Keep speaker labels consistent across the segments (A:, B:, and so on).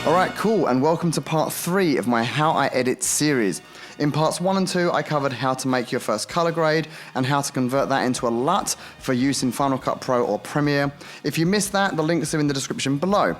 A: Alright, cool, and welcome to part 3 of my How I Edit series. In parts 1 and 2, I covered how to make your first color grade and how to convert that into a LUT for use in Final Cut Pro or Premiere. If you missed that, the links are in the description below.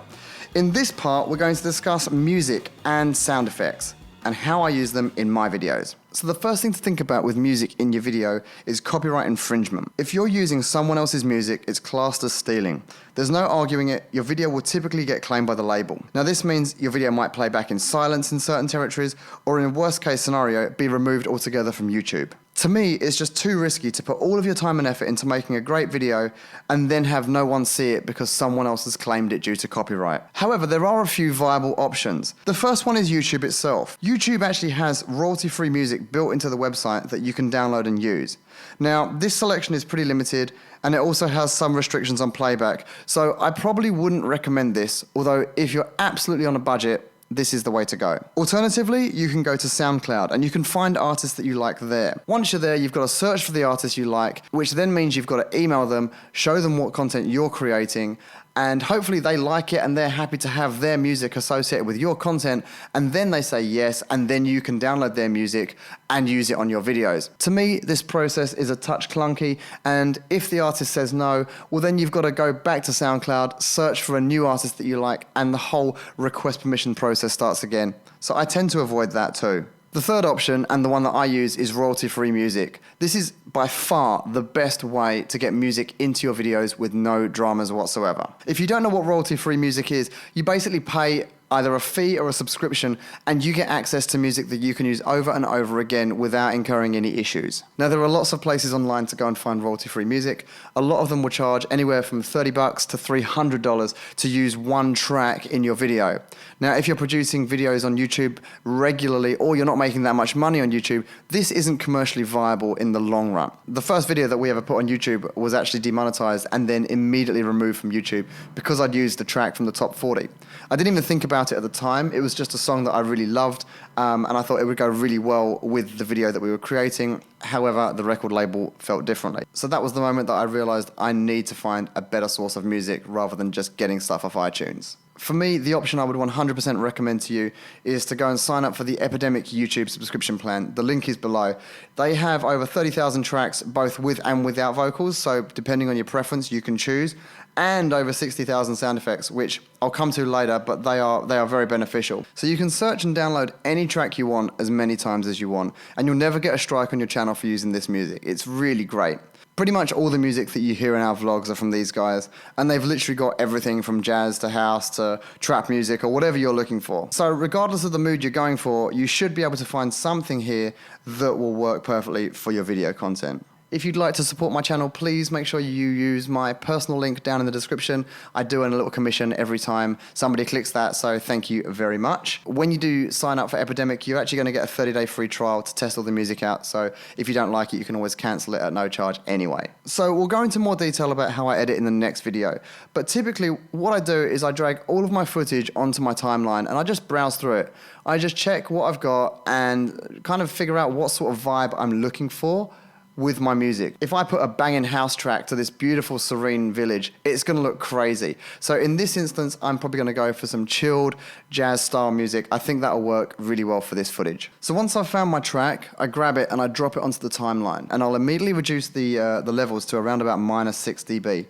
A: In this part, we're going to discuss music and sound effects and how I use them in my videos. So the first thing to think about with music in your video is copyright infringement. If you're using someone else's music, it's classed as stealing. There's no arguing it, your video will typically get claimed by the label. Now this means your video might play back in silence in certain territories, or in a worst case scenario, be removed altogether from YouTube. To me, it's just too risky to put all of your time and effort into making a great video and then have no one see it because someone else has claimed it due to copyright. However, there are a few viable options. The first one is YouTube itself. YouTube actually has royalty-free music built into the website that you can download and use. Now, this selection is pretty limited and it also has some restrictions on playback, so I probably wouldn't recommend this, although if you're absolutely on a budget, this is the way to go. Alternatively, you can go to SoundCloud and you can find artists that you like there. Once you're there, you've got to search for the artist you like, which then means you've got to email them, show them what content you're creating, and hopefully they like it and they're happy to have their music associated with your content, and then they say yes, and then you can download their music and use it on your videos. To me, this process is a touch clunky, and if the artist says no, well then you've got to go back to SoundCloud, search for a new artist that you like, and the whole request permission process starts again. So I tend to avoid that too. The third option, and the one that I use, is royalty-free music. This is by far the best way to get music into your videos with no dramas whatsoever. If you don't know what royalty-free music is, you basically pay either a fee or a subscription, and you get access to music that you can use over and over again without incurring any issues. Now, there are lots of places online to go and find royalty-free music. A lot of them will charge anywhere from $30 to $300 to use one track in your video. Now, if you're producing videos on YouTube regularly, or you're not making that much money on YouTube, this isn't commercially viable in the long run. The first video that we ever put on YouTube was actually demonetized and then immediately removed from YouTube because I'd used the track from the top 40. I didn't even think about it at the time. It was just a song that I really loved, and I thought it would go really well with the video that we were creating. However, the record label felt differently. So that was the moment that I realized I need to find a better source of music rather than just getting stuff off iTunes. For me, the option I would 100% recommend to you is to go and sign up for the Epidemic YouTube subscription plan. The link is below. They have over 30,000 tracks, both with and without vocals, so depending on your preference, you can choose, and over 60,000 sound effects, which I'll come to later, but they are very beneficial. So you can search and download any track you want as many times as you want, and you'll never get a strike on your channel for using this music. It's really great. Pretty much all the music that you hear in our vlogs are from these guys, and they've literally got everything from jazz to house to trap music or whatever you're looking for. So regardless of the mood you're going for, you should be able to find something here that will work perfectly for your video content. If you'd like to support my channel, please make sure you use my personal link down in the description. I do earn a little commission every time somebody clicks that, so thank you very much. When you do sign up for Epidemic, you're actually going to get a 30-day free trial to test all the music out, so if you don't like it, you can always cancel it at no charge anyway. So we'll go into more detail about how I edit in the next video, but typically what I do is I drag all of my footage onto my timeline and I just browse through it. I just check what I've got and kind of figure out what sort of vibe I'm looking for with my music. If I put a banging house track to this beautiful serene village, it's gonna look crazy. So in this instance, I'm probably gonna go for some chilled jazz style music. I think that'll work really well for this footage. So once I've found my track, I grab it and I drop it onto the timeline, and I'll immediately reduce the levels to around about -6 dB.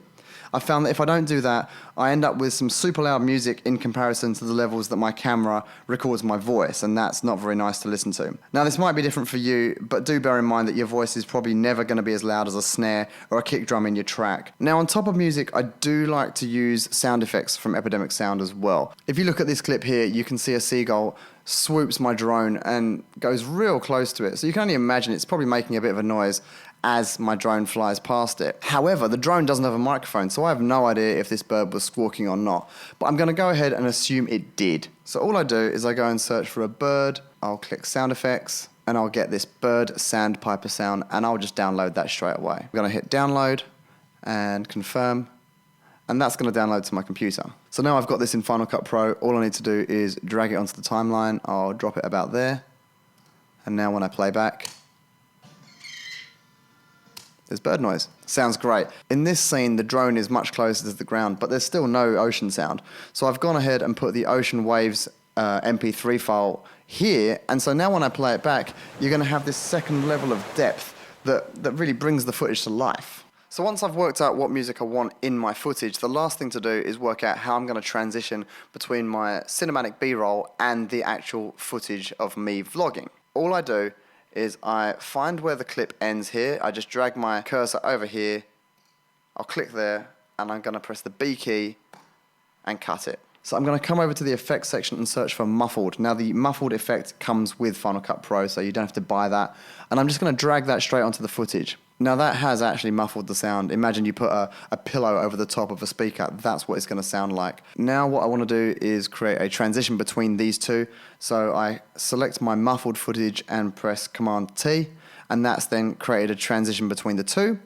A: I found that if I don't do that, I end up with some super loud music in comparison to the levels that my camera records my voice, and that's not very nice to listen to. Now, this might be different for you, but do bear in mind that your voice is probably never going to be as loud as a snare or a kick drum in your track. Now, on top of music, I do like to use sound effects from Epidemic Sound as well. If you look at this clip here, you can see a seagull swoops my drone and goes real close to it. So you can only imagine it's probably making a bit of a noise as my drone flies past it. However, the drone doesn't have a microphone, so I have no idea if this bird was squawking or not. But I'm going to go ahead and assume it did. So all I do is I go and search for a bird, I'll click sound effects, and I'll get this bird sandpiper sound, and I'll just download that straight away. I'm going to hit download and confirm, and that's going to download to my computer. So now I've got this in Final Cut Pro. All I need to do is drag it onto the timeline. I'll drop it about there, and now when I play back, There's bird noise. Sounds great. In this scene, the drone is much closer to the ground, but there's still no ocean sound. So I've gone ahead and put the ocean waves MP3 file here, and so now when I play it back, you're going to have this second level of depth that really brings the footage to life. So once I've worked out what music I want in my footage, the last thing to do is work out how I'm going to transition between my cinematic B-roll and the actual footage of me vlogging. All I do is I find where the clip ends here, I just drag my cursor over here, I'll click there, and I'm going to press the B key and cut it. So I'm going to come over to the effects section and search for muffled. Now the muffled effect comes with Final Cut Pro, so you don't have to buy that. And I'm just going to drag that straight onto the footage. Now that has actually muffled the sound. Imagine you put a pillow over the top of a speaker. That's what it's going to sound like. Now what I want to do is create a transition between these two. So I select my muffled footage and press Command T, and that's then created a transition between the two.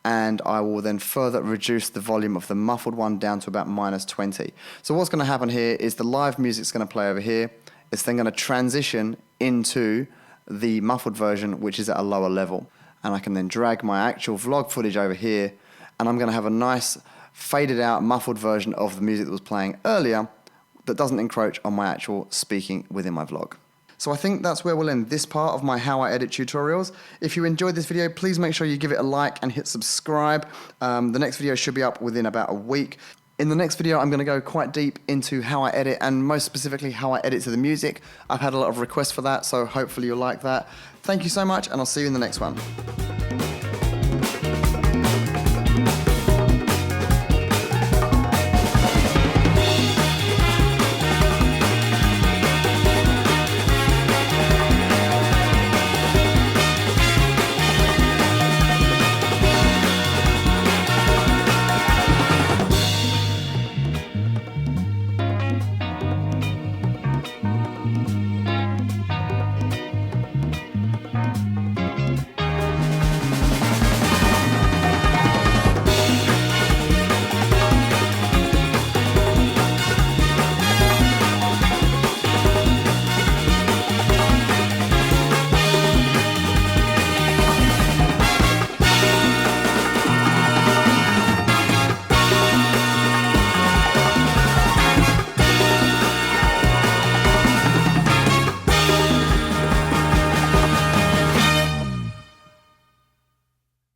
A: And I will then further reduce the volume of the muffled one down to about -20. So what's going to happen here is the live music's going to play over here. It's then going to transition into the muffled version, which is at a lower level. And I can then drag my actual vlog footage over here, and I'm going to have a nice faded out muffled version of the music that was playing earlier that doesn't encroach on my actual speaking within my vlog. So I think that's where we'll end this part of my How I Edit tutorials. If you enjoyed this video, please make sure you give it a like and hit subscribe. The next video should be up within about a week. In the next video, I'm going to go quite deep into how I edit, and most specifically how I edit to the music. I've had a lot of requests for that, so hopefully you'll like that. Thank you so much, and I'll see you in the next one.